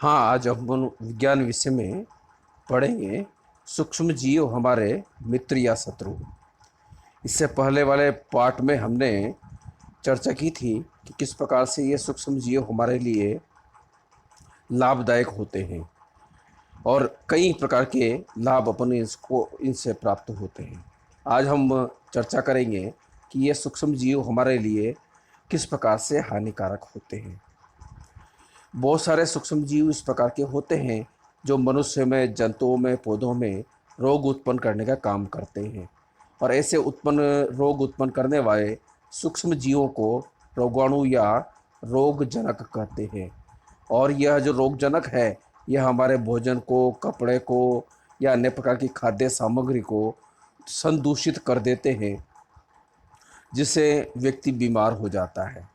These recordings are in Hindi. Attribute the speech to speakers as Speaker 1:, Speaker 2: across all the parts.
Speaker 1: हाँ, आज हम विज्ञान विषय में पढ़ेंगे सूक्ष्म जीव हमारे मित्र या शत्रु। इससे पहले वाले पार्ट में हमने चर्चा की थी कि किस प्रकार से ये सूक्ष्म जीव हमारे लिए लाभदायक होते हैं और कई प्रकार के लाभ अपन इसको इनसे प्राप्त होते हैं। आज हम चर्चा करेंगे कि ये सूक्ष्म जीव हमारे लिए किस प्रकार से हानिकारक होते हैं। बहुत सारे सूक्ष्म जीव इस प्रकार के होते हैं जो मनुष्य में, जंतुओं में, पौधों में रोग उत्पन्न करने का काम करते हैं और ऐसे रोग उत्पन्न करने वाले सूक्ष्म जीवों को रोगाणु या रोगजनक कहते हैं। और यह जो रोगजनक है, यह हमारे भोजन को, कपड़े को या अन्य प्रकार की खाद्य सामग्री को संदूषित कर देते हैं, जिससे व्यक्ति बीमार हो जाता है।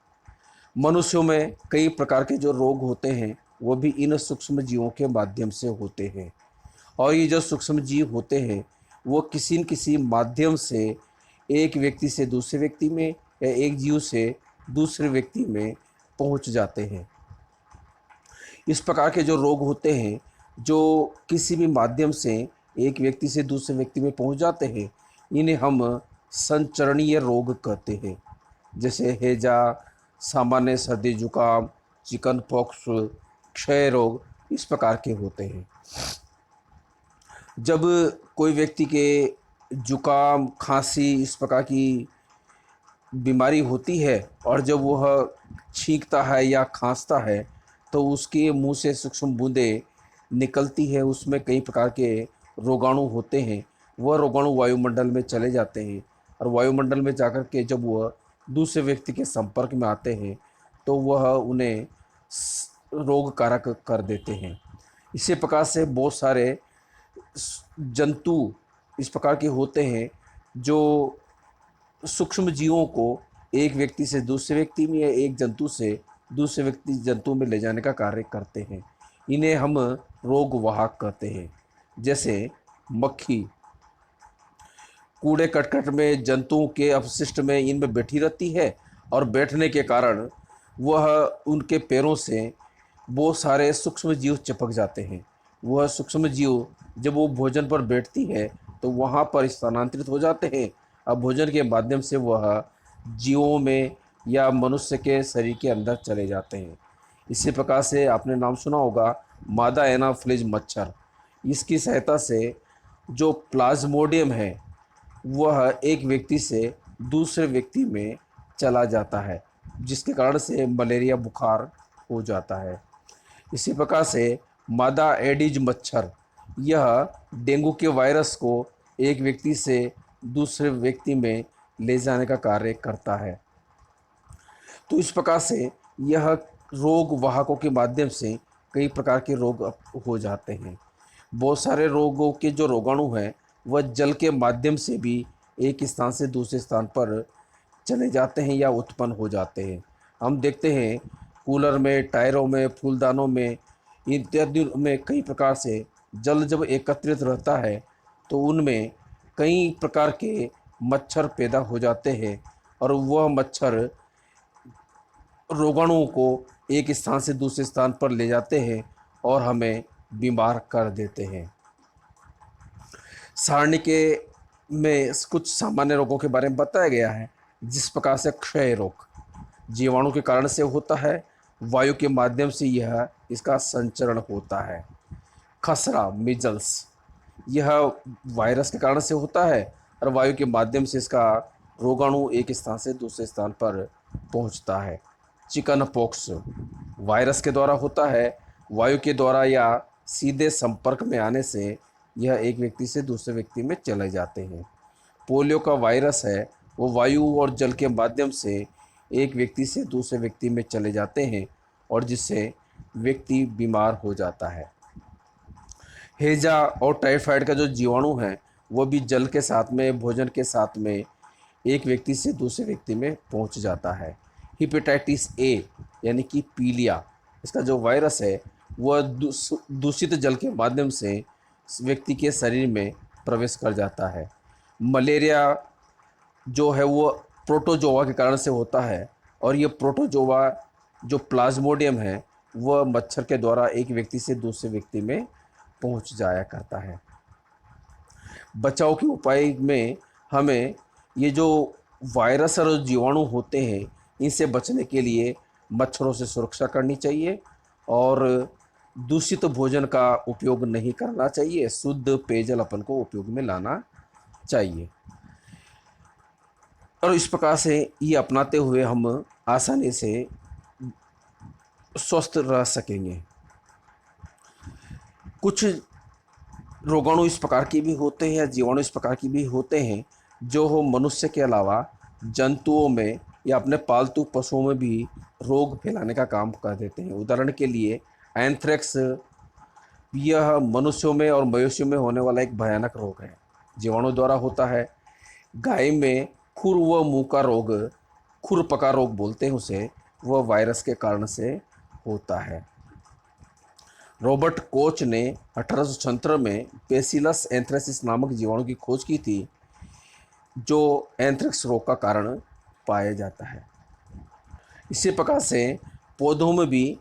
Speaker 1: मनुष्यों में कई प्रकार के जो रोग होते हैं वो भी इन सूक्ष्म जीवों के माध्यम से होते हैं। और ये जो सूक्ष्म जीव होते हैं वो किसी न किसी माध्यम से एक व्यक्ति से दूसरे व्यक्ति में या एक जीव से दूसरे व्यक्ति में पहुंच जाते हैं। इस प्रकार के जो रोग होते हैं जो किसी भी माध्यम से एक व्यक्ति से दूसरे व्यक्ति में पहुंच जाते हैं, इन्हें हम संचरणीय रोग कहते हैं। जैसे हैजा, सामान्य सर्दी जुकाम, चिकन पॉक्स, क्षय रोग इस प्रकार के होते हैं। जब कोई व्यक्ति के जुकाम, खांसी इस प्रकार की बीमारी होती है और जब वह छींकता है या खांसता है तो उसके मुंह से सूक्ष्म बूंदें निकलती है, उसमें कई प्रकार के रोगाणु होते हैं। वह रोगाणु वायुमंडल में चले जाते हैं और वायुमंडल में जाकर के जब वह दूसरे व्यक्ति के संपर्क में आते हैं तो वह उन्हें रोग कारक कर देते हैं। इसी प्रकार से बहुत सारे जंतु इस प्रकार के होते हैं जो सूक्ष्म जीवों को एक व्यक्ति से दूसरे व्यक्ति में या एक जंतु से दूसरे व्यक्ति जंतु में ले जाने का कार्य करते हैं। इन्हें हम रोगवाहक कहते हैं। जैसे मक्खी कूड़े करकट में, जंतुओं के अपशिष्ट में इनमें बैठी रहती है और बैठने के कारण वह उनके पैरों से बहुत सारे सूक्ष्म जीव चिपक जाते हैं। वह सूक्ष्म जीव जब वो भोजन पर बैठती है तो वहाँ पर स्थानांतरित हो जाते हैं। अब भोजन के माध्यम से वह जीवों में या मनुष्य के शरीर के अंदर चले जाते हैं। इसी प्रकार से आपने नाम सुना होगा मादा एनाफिलीज मच्छर। इसकी सहायता से जो प्लाज्मोडियम है वह एक व्यक्ति से दूसरे व्यक्ति में चला जाता है, जिसके कारण से मलेरिया बुखार हो जाता है। इसी प्रकार से मादा एडिज मच्छर, यह डेंगू के वायरस को एक व्यक्ति से दूसरे व्यक्ति में ले जाने का कार्य करता है। तो इस प्रकार से यह रोग वाहकों के माध्यम से कई प्रकार के रोग हो जाते हैं। बहुत सारे रोगों के जो रोगाणु हैं वह जल के माध्यम से भी एक स्थान से दूसरे स्थान पर चले जाते हैं या उत्पन्न हो जाते हैं। हम देखते हैं कूलर में, टायरों में, फूलदानों में इत्यादि में कई प्रकार से जल जब एकत्रित रहता है तो उनमें कई प्रकार के मच्छर पैदा हो जाते हैं और वह मच्छर रोगाणुओं को एक स्थान से दूसरे स्थान पर ले जाते हैं और हमें बीमार कर देते हैं। सारणी के में कुछ सामान्य रोगों के बारे में बताया गया है। जिस प्रकार से क्षय रोग जीवाणु के कारण से होता है, वायु के माध्यम से यह इसका संचरण होता है। खसरा मिजल्स, यह वायरस के कारण से होता है और वायु के माध्यम से इसका रोगाणु एक स्थान से दूसरे स्थान पर पहुंचता है। चिकन पॉक्स वायरस के द्वारा होता है, वायु के द्वारा या सीधे संपर्क में आने से यह एक व्यक्ति से दूसरे व्यक्ति में चले जाते हैं। पोलियो का वायरस है, वो वायु और जल के माध्यम से एक व्यक्ति से दूसरे व्यक्ति में चले जाते हैं और जिससे व्यक्ति बीमार हो जाता है। हैजा और टाइफाइड का जो जीवाणु है वो भी जल के साथ में, भोजन के साथ में एक व्यक्ति से दूसरे व्यक्ति में पहुंच जाता है। हेपेटाइटिस ए यानी कि पीलिया, इसका जो वायरस है वह दूषित जल के माध्यम से व्यक्ति के शरीर में प्रवेश कर जाता है। मलेरिया जो है वो प्रोटोजोआ के कारण से होता है और ये प्रोटोजोआ जो प्लाज्मोडियम है वह मच्छर के द्वारा एक व्यक्ति से दूसरे व्यक्ति में पहुंच जाया करता है। बचाव के उपाय में हमें ये जो वायरस और जीवाणु होते हैं, इनसे बचने के लिए मच्छरों से सुरक्षा करनी चाहिए और दूषित भोजन का उपयोग नहीं करना चाहिए। शुद्ध पेयजल अपन को उपयोग में लाना चाहिए और इस प्रकार से ये अपनाते हुए हम आसानी से स्वस्थ रह सकेंगे। कुछ रोगाणु इस प्रकार के भी होते हैं या जीवाणु इस प्रकार की भी होते हैं जो हो मनुष्य के अलावा जंतुओं में या अपने पालतू पशुओं में भी रोग फैलाने का काम कर देते हैं। उदाहरण के लिए एंथ्रेक्स, यह मनुष्यों में और मवेशियों में होने वाला एक भयानक रोग है, जीवाणु द्वारा होता है। गाय में खुर व मुंह का रोग, खुरपका रोग बोलते हैं उसे, वह वायरस के कारण से होता है। रॉबर्ट कोच ने 1876 में बेसिलस एंथ्रेसिस नामक जीवाणु की खोज की थी जो एंथ्रेक्स रोग का कारण पाया जाता है। इसी प्रकार से पौधों में भी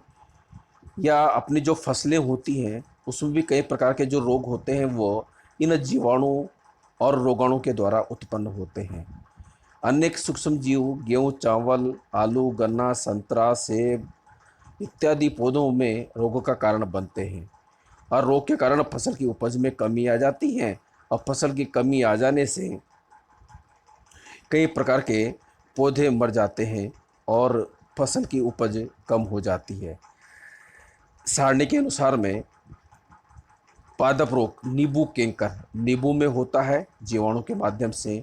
Speaker 1: या अपनी जो फसलें होती हैं उसमें भी कई प्रकार के जो रोग होते हैं वो इन जीवाणु और रोगाणु के द्वारा उत्पन्न होते हैं। अनेक सूक्ष्म जीव गेहूँ, चावल, आलू, गन्ना, संतरा, सेब इत्यादि पौधों में रोगों का कारण बनते हैं और रोग के कारण फसल की उपज में कमी आ जाती है और फसल की कमी आ जाने से कई प्रकार के पौधे मर जाते हैं और फसल की उपज कम हो जाती है। सारणी के अनुसार में पादप रोग, नींबू कैंकर नींबू में होता है जीवाणु के माध्यम से,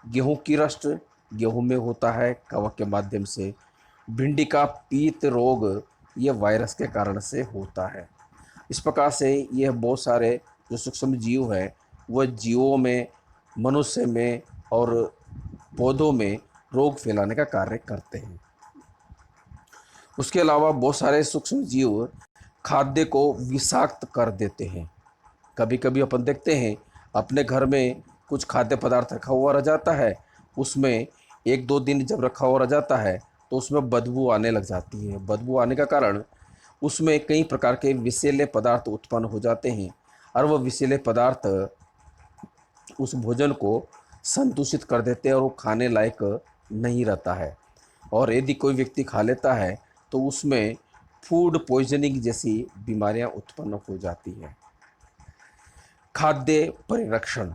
Speaker 1: गेहूं की रस्ट गेहूं में होता है कवक के माध्यम से, भिंडी का पीत रोग यह वायरस के कारण से होता है। इस प्रकार से यह बहुत सारे जो सूक्ष्म जीव हैं वह जीवों में, मनुष्य में और पौधों में रोग फैलाने का कार्य करते हैं। उसके अलावा बहुत सारे सूक्ष्म जीव खाद्य को विषाक्त कर देते हैं। कभी कभी अपन देखते हैं अपने घर में कुछ खाद्य पदार्थ रखा हुआ रह जाता है, उसमें एक दो दिन जब रखा हुआ रह जाता है तो उसमें बदबू आने लग जाती है। बदबू आने का कारण उसमें कई प्रकार के विषैले पदार्थ उत्पन्न हो जाते हैं और वह विषैले पदार्थ उस भोजन को संदूषित कर देते हैं और वो खाने लायक नहीं रहता है। और यदि कोई व्यक्ति खा लेता है तो उसमें फूड पॉइजनिंग जैसी बीमारियां उत्पन्न हो जाती हैं। खाद्य परिरक्षण,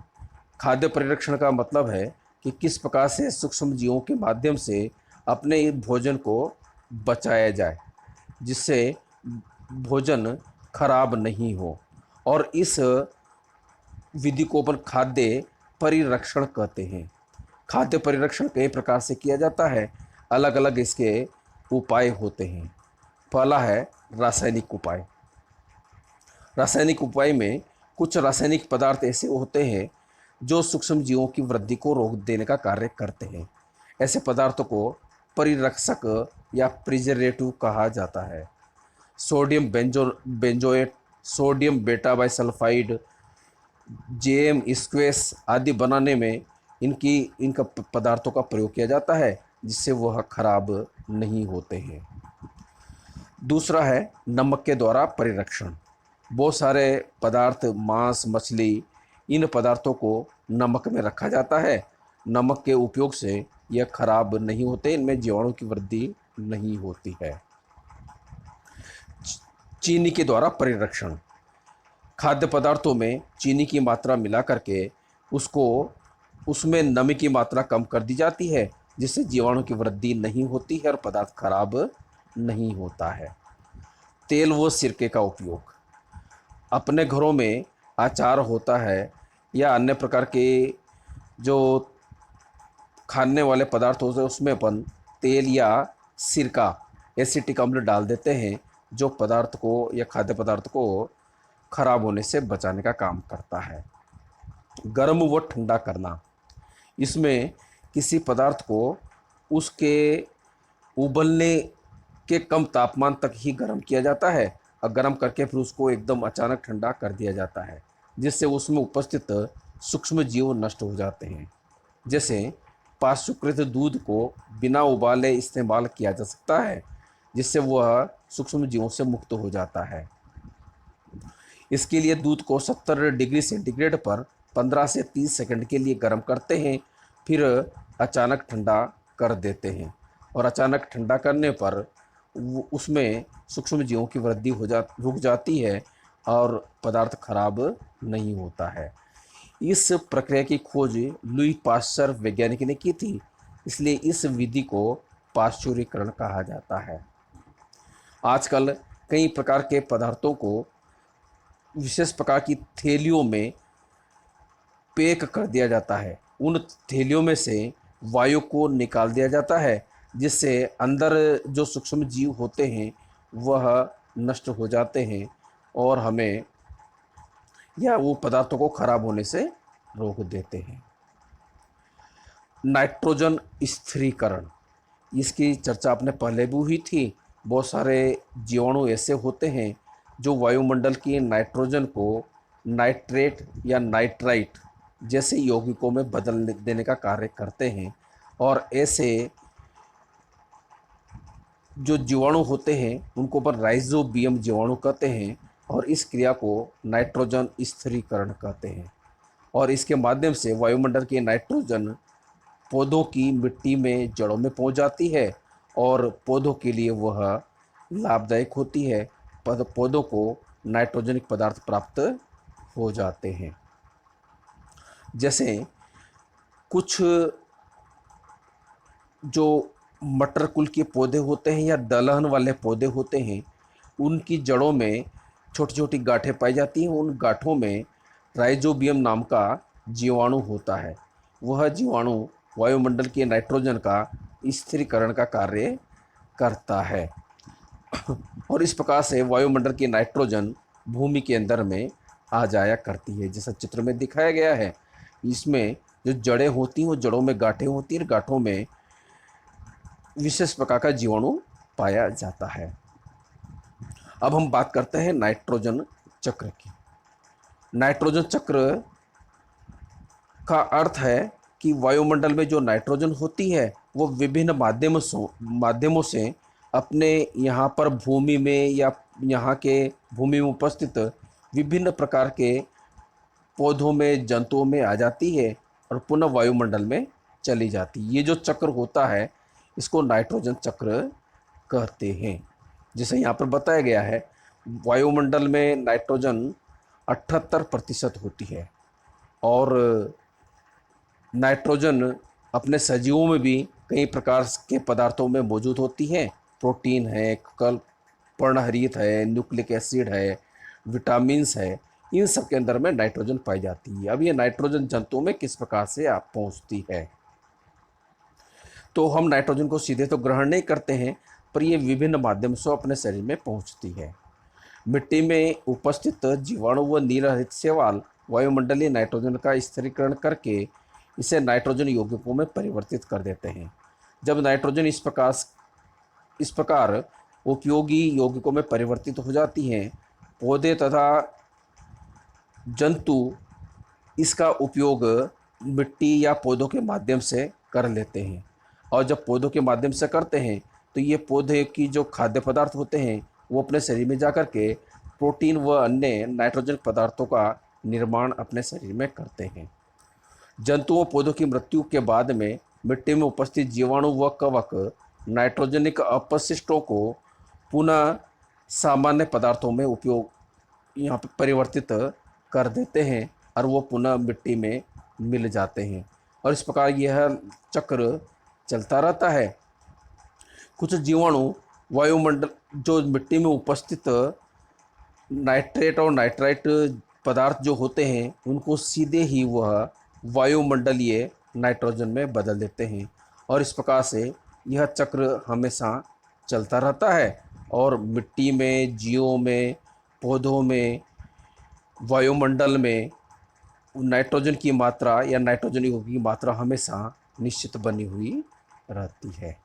Speaker 1: खाद्य परिरक्षण का मतलब है कि किस प्रकार से सूक्ष्म जीवों के माध्यम से अपने इस भोजन को बचाया जाए जिससे भोजन खराब नहीं हो, और इस विधि को अपन खाद्य परिरक्षण कहते हैं। खाद्य परिरक्षण कई प्रकार से किया जाता है, अलग अलग इसके उपाय होते हैं। पहला है रासायनिक उपाय। रासायनिक उपाय में कुछ रासायनिक पदार्थ ऐसे होते हैं जो सूक्ष्म जीवों की वृद्धि को रोक देने का कार्य करते हैं। ऐसे पदार्थों को परिरक्षक या प्रिजर्वेटिव कहा जाता है। सोडियम बेंजोएट, सोडियम बेटा बाइसल्फाइड, जेएम स्क्वेस आदि बनाने में इनका पदार्थों का प्रयोग किया जाता है जिससे वह खराब नहीं होते हैं। दूसरा है नमक के द्वारा परिरक्षण। बहुत सारे पदार्थ, मांस, मछली, इन पदार्थों को नमक में रखा जाता है। नमक के उपयोग से यह खराब नहीं होते, इनमें जीवाणु की वृद्धि नहीं होती है। चीनी के द्वारा परिरक्षण। खाद्य पदार्थों में चीनी की मात्रा मिला करके उसमें नमी की मात्रा कम कर दी जाती है जिससे जीवाणु की वृद्धि नहीं होती है और पदार्थ खराब नहीं होता है। तेल व सिरके का उपयोग। अपने घरों में अचार होता है या अन्य प्रकार के जो खाने वाले पदार्थ होते हैं उसमें अपन तेल या सिरका, एसिटिक अम्ल डाल देते हैं जो पदार्थ को या खाद्य पदार्थ को खराब होने से बचाने का काम करता है। गर्म व ठंडा करना। इसमें किसी पदार्थ को उसके उबलने के कम तापमान तक ही गर्म किया जाता है और गर्म करके फिर उसको एकदम अचानक ठंडा कर दिया जाता है जिससे उसमें उपस्थित सूक्ष्म जीव नष्ट हो जाते हैं। जैसे पाश्चुकृत दूध को बिना उबाले इस्तेमाल किया जा सकता है जिससे वह सूक्ष्म जीवों से मुक्त हो जाता है। इसके लिए दूध को 70 डिग्री सेंटीग्रेड पर 15 से 30 सेकंड के लिए गर्म करते हैं, फिर अचानक ठंडा कर देते हैं, और अचानक ठंडा करने पर उसमें सूक्ष्म जीवों की वृद्धि रुक जाती है और पदार्थ खराब नहीं होता है। इस प्रक्रिया की खोज लुई पाश्चर वैज्ञानिक ने की थी, इसलिए इस विधि को पाश्चुरीकरण कहा जाता है। आजकल कई प्रकार के पदार्थों को विशेष प्रकार की थैलियों में पैक कर दिया जाता है। उन थैलियों में से वायु को निकाल दिया जाता है, जिससे अंदर जो सूक्ष्म जीव होते हैं वह नष्ट हो जाते हैं और हमें या वो पदार्थों को खराब होने से रोक देते हैं। नाइट्रोजन स्थिरीकरण, इसकी चर्चा आपने पहले भी हुई थी। बहुत सारे जीवाणु ऐसे होते हैं जो वायुमंडल की नाइट्रोजन को नाइट्रेट या नाइट्राइट जैसे यौगिकों में बदल देने का कार्य करते हैं, और ऐसे जो जीवाणु होते हैं उनको पर राइजोबियम जीवाणु कहते हैं, और इस क्रिया को नाइट्रोजन स्थिरीकरण कहते हैं। और इसके माध्यम से वायुमंडल की नाइट्रोजन पौधों की मिट्टी में जड़ों में पहुंच जाती है, और पौधों के लिए वह लाभदायक होती है। पौधों को नाइट्रोजनिक पदार्थ प्राप्त हो जाते हैं। जैसे कुछ जो मटर कुल के पौधे होते हैं या दलहन वाले पौधे होते हैं, उनकी जड़ों में छोटी छोटी गांठें पाई जाती हैं। उन गांठों में राइजोबियम नाम का जीवाणु होता है। वह जीवाणु वायुमंडल के नाइट्रोजन का स्थिरीकरण का कार्य करता है, और इस प्रकार से वायुमंडल की नाइट्रोजन भूमि के अंदर में आ जाया करती है, जैसा चित्र में दिखाया गया है। इसमें जो जड़ें होती हैं वो जड़ों में गांठें होती हैं, गांठों में विशेष प्रकार का जीवाणु पाया जाता है। अब हम बात करते हैं नाइट्रोजन चक्र की। नाइट्रोजन चक्र का अर्थ है कि वायुमंडल में जो नाइट्रोजन होती है वो विभिन्न माध्यमों से अपने यहाँ पर भूमि में या यहाँ के भूमि में उपस्थित विभिन्न प्रकार के पौधों में, जंतुओं में आ जाती है और पुनः वायुमंडल में चली जाती है। ये जो चक्र होता है इसको नाइट्रोजन चक्र कहते हैं। जैसे यहाँ पर बताया गया है, वायुमंडल में नाइट्रोजन 78% होती है, और नाइट्रोजन अपने सजीवों में भी कई प्रकार के पदार्थों में मौजूद होती है। प्रोटीन है, पर्णहरित है, न्यूक्लिक एसिड है, विटामिन्स है, इन सब के अंदर में नाइट्रोजन पाई जाती है। अब ये नाइट्रोजन जंतुओं में किस प्रकार से आप पहुंचती है, तो हम नाइट्रोजन को सीधे तो ग्रहण नहीं करते हैं, पर ये विभिन्न माध्यम से अपने शरीर में पहुंचती है। मिट्टी में उपस्थित जीवाणु व नीलहरित शैवाल वायुमंडलीय नाइट्रोजन का स्थिरीकरण करके इसे नाइट्रोजन यौगिकों में परिवर्तित कर देते हैं। जब नाइट्रोजन इस प्रकार उपयोगी यौगिकों में परिवर्तित हो जाती हैं, पौधे तथा जंतु इसका उपयोग मिट्टी या पौधों के माध्यम से कर लेते हैं, और जब पौधों के माध्यम से करते हैं तो ये पौधे की जो खाद्य पदार्थ होते हैं वो अपने शरीर में जाकर के प्रोटीन व अन्य नाइट्रोजन पदार्थों का निर्माण अपने शरीर में करते हैं। जंतुओं पौधों की मृत्यु के बाद में मिट्टी में उपस्थित जीवाणु व कवक नाइट्रोजनिक अपशिष्टों को पुनः सामान्य पदार्थों में उपयोग यहाँ पर परिवर्तित कर देते हैं, और वो पुनः मिट्टी में मिल जाते हैं, और इस प्रकार यह चक्र चलता रहता है। कुछ जीवाणु वायुमंडल जो मिट्टी में उपस्थित नाइट्रेट और नाइट्राइट पदार्थ जो होते हैं उनको सीधे ही वह वायुमंडलीय नाइट्रोजन में बदल देते हैं, और इस प्रकार से यह चक्र हमेशा चलता रहता है, और मिट्टी में, जीवों में, पौधों में, वायुमंडल में नाइट्रोजन की मात्रा या नाइट्रोजन यौगिक की मात्रा हमेशा निश्चित बनी हुई रहती है।